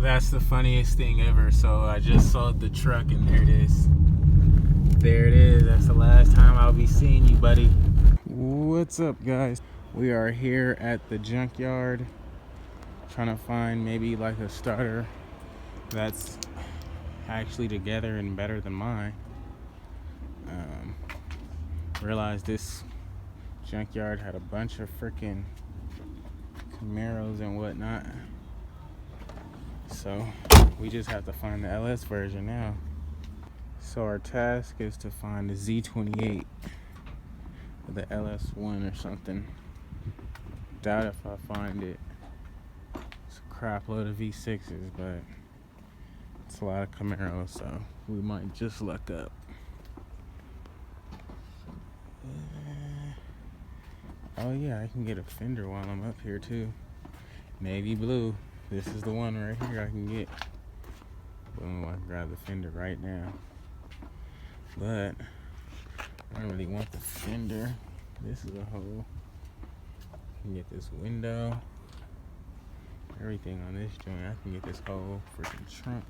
That's the funniest thing ever. So I just sold the truck and there it is. There it is. That's the last time I'll be seeing you, buddy. What's up, guys? We are here at the junkyard trying to find maybe like a starter that's actually together and better than mine. Realized this junkyard had a bunch of freaking Camaros and whatnot. So we just have to find the LS version now. So our task is to find the Z28 or the LS1 or something. Doubt if I find it. It's a crap load of V6s, but it's a lot of Camaros, so we might just luck up. Oh yeah, I can get a fender while I'm up here too. Navy blue. This is the one right here I can get. Boom, I can grab the fender right now. But I don't really want the fender. This is a hole. I can get this window. Everything on this joint. I can get this whole freaking trunk.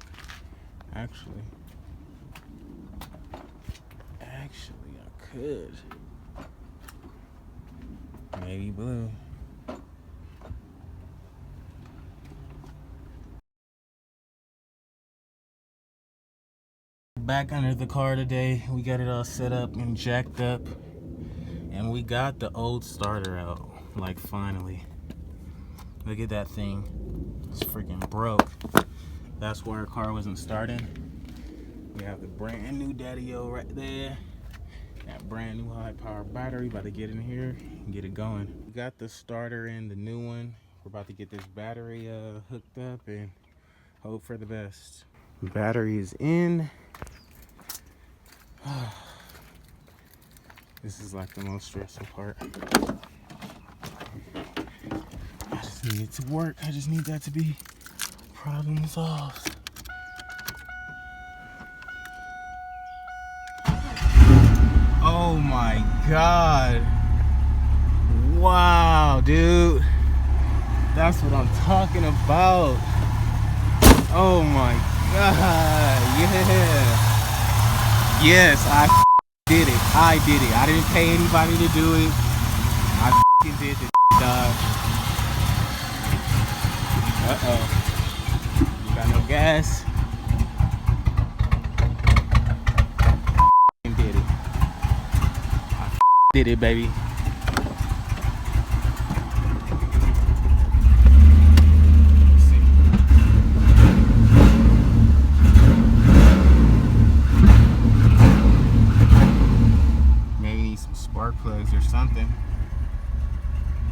Actually, I could. Navy blue. Back under the car today. We got it all set up and jacked up. And we got the old starter out. Like, finally. Look at that thing. It's freaking broke. That's why our car wasn't starting. We have the brand new Daddy-O right there. That brand new high power battery. About to get in here and get it going. We got the starter in, the new one. We're about to get this battery hooked up and hope for the best. The battery is in. This is like the most stressful part. I just need it to work. I just need that to be problem solved. Oh my God. Wow, dude. That's what I'm talking about. Oh my God. Yeah. Yes, I did it. I did it. I didn't pay anybody to do it. I did this, dog. Uh-oh. You got no gas? Did it. I did it, baby. Spark plugs or something,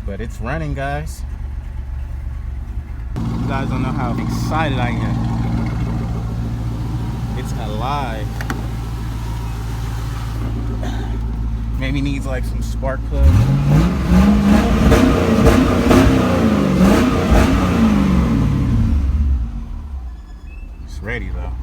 but it's running, guys. You guys don't know how excited I am. It's alive. Maybe needs like some spark plugs. It's ready though.